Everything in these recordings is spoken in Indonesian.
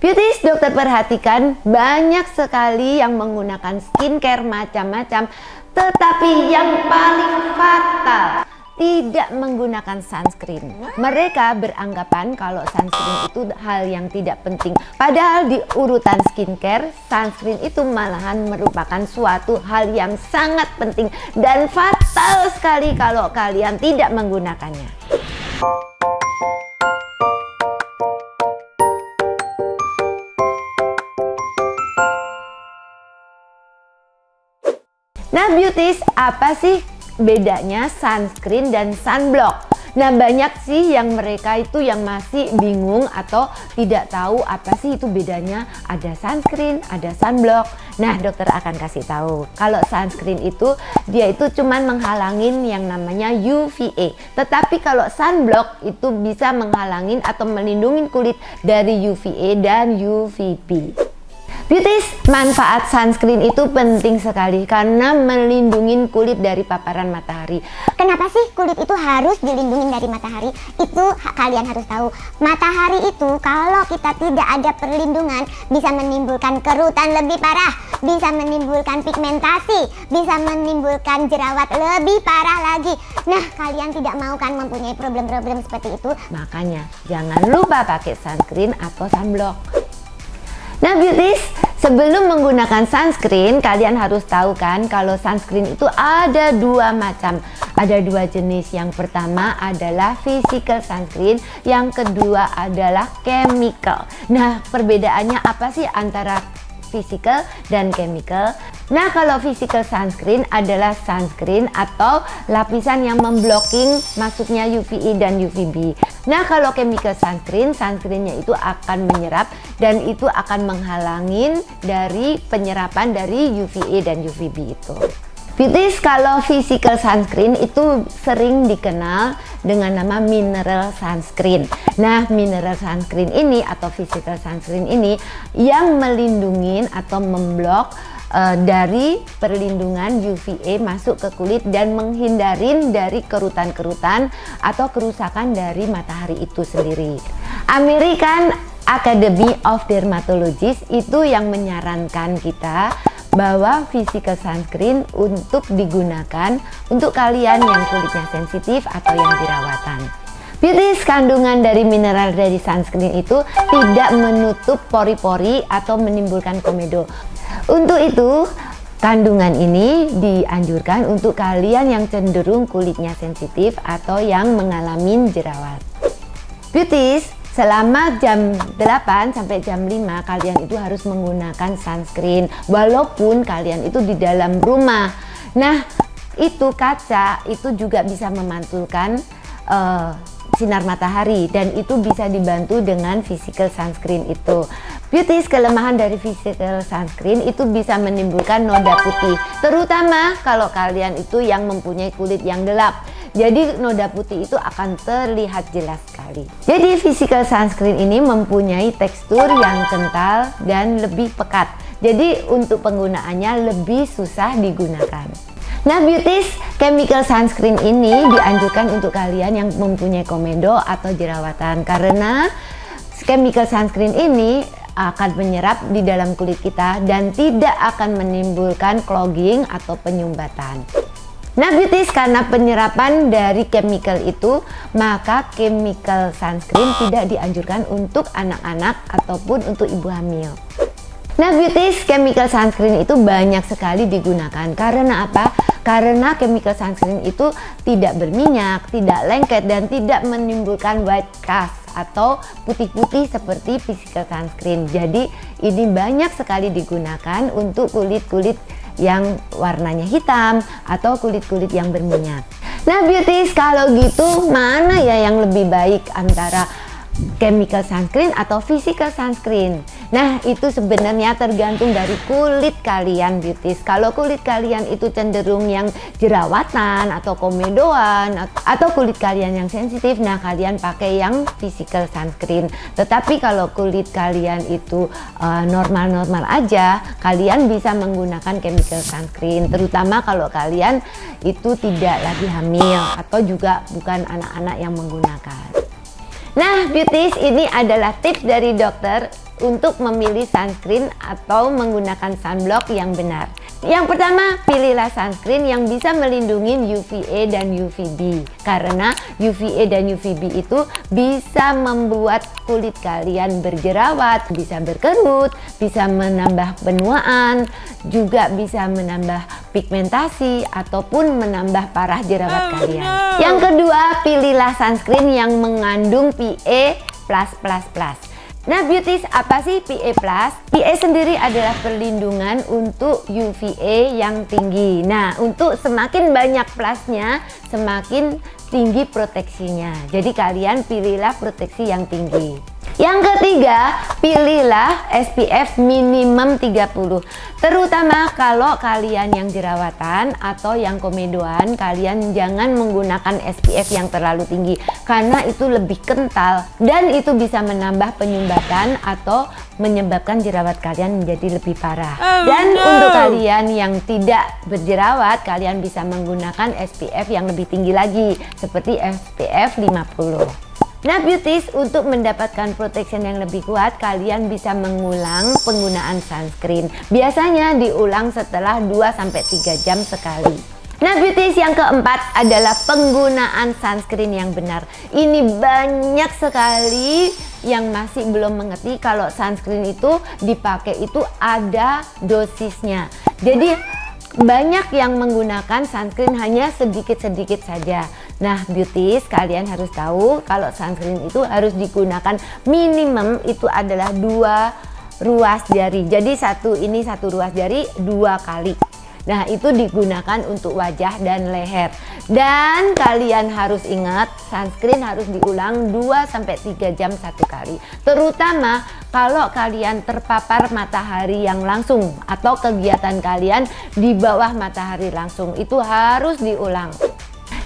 Beauties, dokter perhatikan banyak sekali yang menggunakan skincare macam-macam, tetapi yang paling fatal tidak menggunakan sunscreen. Mereka beranggapan kalau sunscreen itu hal yang tidak penting. Padahal di urutan skincare, sunscreen itu malahan merupakan suatu hal yang sangat penting dan fatal sekali kalau kalian tidak menggunakannya. Nah, beauties, apa sih bedanya sunscreen dan sunblock? Nah, banyak sih yang mereka itu yang masih bingung atau tidak tahu apa sih itu bedanya. Ada sunscreen, ada sunblock. Nah, dokter akan kasih tahu. Kalau sunscreen itu dia itu cuman menghalangin yang namanya UVA. Tetapi kalau sunblock itu bisa menghalangin atau melindungi kulit dari UVA dan UVB. Beauties, manfaat sunscreen itu penting sekali karena melindungi kulit dari paparan matahari. Kenapa sih kulit itu harus dilindungi dari matahari? Itu kalian harus tahu. Matahari itu kalau kita tidak ada perlindungan bisa menimbulkan kerutan lebih parah, bisa menimbulkan pigmentasi, bisa menimbulkan jerawat lebih parah lagi. Nah, kalian tidak mau kan mempunyai problem-problem seperti itu? Makanya jangan lupa pakai sunscreen atau sunblock. Nah, beauties, sebelum menggunakan sunscreen, kalian harus tahu kan kalau sunscreen itu ada dua macam. Ada dua jenis. Yang pertama adalah physical sunscreen, yang kedua adalah chemical. Nah, perbedaannya apa sih antara physical dan chemical? Nah, kalau physical sunscreen adalah sunscreen atau lapisan yang memblocking masuknya UVA dan UVB. Nah, kalau chemical sunscreen, sunscreennya itu akan menyerap dan itu akan menghalangin dari penyerapan dari UVA dan UVB itu. Beauties, kalau physical sunscreen itu sering dikenal dengan nama mineral sunscreen. Nah, mineral sunscreen ini atau physical sunscreen ini yang melindungi atau memblok dari perlindungan UVA masuk ke kulit dan menghindarin dari kerutan-kerutan atau kerusakan dari matahari itu sendiri. American Academy of Dermatology itu yang menyarankan kita bahwa physical sunscreen untuk digunakan untuk kalian yang kulitnya sensitif atau yang jerawatan. Beauties, kandungan dari mineral dari sunscreen itu tidak menutup pori-pori atau menimbulkan komedo. Untuk itu, kandungan ini dianjurkan untuk kalian yang cenderung kulitnya sensitif atau yang mengalami jerawat. Beauties, selama jam 8 sampai jam 5 kalian itu harus menggunakan sunscreen walaupun kalian itu di dalam rumah. Nah, itu kaca itu juga bisa memantulkan sinar matahari dan itu bisa dibantu dengan physical sunscreen itu. Beauties, kelemahan dari physical sunscreen itu bisa menimbulkan noda putih, terutama kalau kalian itu yang mempunyai kulit yang gelap. Jadi noda putih itu akan terlihat jelas sekali. Jadi physical sunscreen ini mempunyai tekstur yang kental dan lebih pekat. Jadi untuk penggunaannya lebih susah digunakan. Nah, beauties, chemical sunscreen ini dianjurkan untuk kalian yang mempunyai komedo atau jerawatan karena chemical sunscreen ini akan menyerap di dalam kulit kita dan tidak akan menimbulkan clogging atau penyumbatan. Nah, beauties, karena penyerapan dari chemical itu, maka chemical sunscreen tidak dianjurkan untuk anak-anak ataupun untuk ibu hamil. Nah, beauties, chemical sunscreen itu banyak sekali digunakan. Karena apa? Karena chemical sunscreen itu tidak berminyak, tidak lengket, dan tidak menimbulkan white cast atau putih-putih seperti physical sunscreen. Jadi ini banyak sekali digunakan untuk kulit-kulit yang warnanya hitam atau kulit-kulit yang berminyak. Nah, beauties, kalau gitu mana ya yang lebih baik antara chemical sunscreen atau physical sunscreen? Nah, itu sebenarnya tergantung dari kulit kalian, beauties. Kalau kulit kalian itu cenderung yang jerawatan atau komedoan atau kulit kalian yang sensitif, nah kalian pakai yang physical sunscreen. Tetapi kalau kulit kalian itu normal-normal aja, kalian bisa menggunakan chemical sunscreen. Terutama kalau kalian itu tidak lagi hamil atau juga bukan anak-anak yang menggunakan. Nah, beauties, ini adalah tips dari dokter untuk memilih sunscreen atau menggunakan sunblock yang benar. Yang pertama, pilihlah sunscreen yang bisa melindungi UVA dan UVB. Karena UVA dan UVB itu bisa membuat kulit kalian berjerawat, bisa berkerut, bisa menambah penuaan, juga bisa menambah pigmentasi ataupun menambah parah jerawat kalian. Yang kedua, pilihlah sunscreen yang mengandung PA+++. Nah beauties, apa sih PA+? PA sendiri adalah perlindungan untuk UVA yang tinggi. Nah untuk semakin banyak plusnya, semakin tinggi proteksinya. Jadi kalian pilihlah proteksi yang tinggi. Yang ketiga, pilihlah SPF minimum 30. Terutama kalau kalian yang jerawatan atau yang komedoan, kalian jangan menggunakan SPF yang terlalu tinggi karena itu lebih kental dan itu bisa menambah penyumbatan atau menyebabkan jerawat kalian menjadi lebih parah. Dan untuk kalian yang tidak berjerawat, kalian bisa menggunakan SPF yang lebih tinggi lagi seperti SPF 50. Nah beauties, untuk mendapatkan protection yang lebih kuat, kalian bisa mengulang penggunaan sunscreen. Biasanya diulang setelah 2-3 jam sekali. Nah beauties, yang keempat adalah penggunaan sunscreen yang benar. Ini banyak sekali yang masih belum mengerti kalau sunscreen itu dipakai itu ada dosisnya. Jadi banyak yang menggunakan sunscreen hanya sedikit-sedikit saja. Nah beauties, kalian harus tahu kalau sunscreen itu harus digunakan minimum itu adalah 2 ruas jari. Jadi satu ruas jari 2 kali. Nah itu digunakan untuk wajah dan leher. Dan kalian harus ingat, sunscreen harus diulang 2-3 jam 1 kali. Terutama kalau kalian terpapar matahari yang langsung atau kegiatan kalian di bawah matahari langsung, itu harus diulang.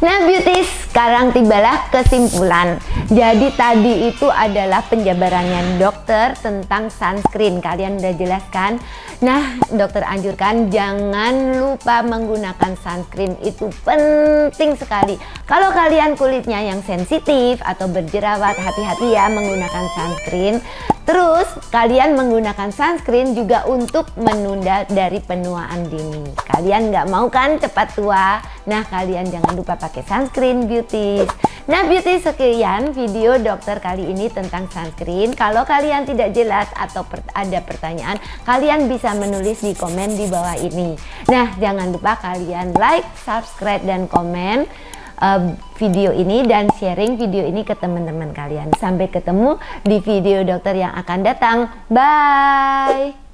Nah beauties, sekarang tibalah kesimpulan. Jadi tadi itu adalah penjabarannya dokter tentang sunscreen. Kalian udah jelaskan. Nah dokter anjurkan jangan lupa menggunakan sunscreen, itu penting sekali. Kalau kalian kulitnya yang sensitif atau berjerawat, hati-hati ya menggunakan sunscreen. Terus kalian menggunakan sunscreen juga untuk menunda dari penuaan dini. Kalian nggak mau kan cepat tua? Nah kalian jangan lupa pakai sunscreen beauties. Nah beauties, sekian video dokter kali ini tentang sunscreen. Kalau kalian tidak jelas atau ada pertanyaan, kalian bisa menulis di komen di bawah ini. Nah jangan lupa kalian like, subscribe, dan komen video ini dan sharing video ini ke teman-teman kalian. Sampai ketemu di video dokter yang akan datang. Bye.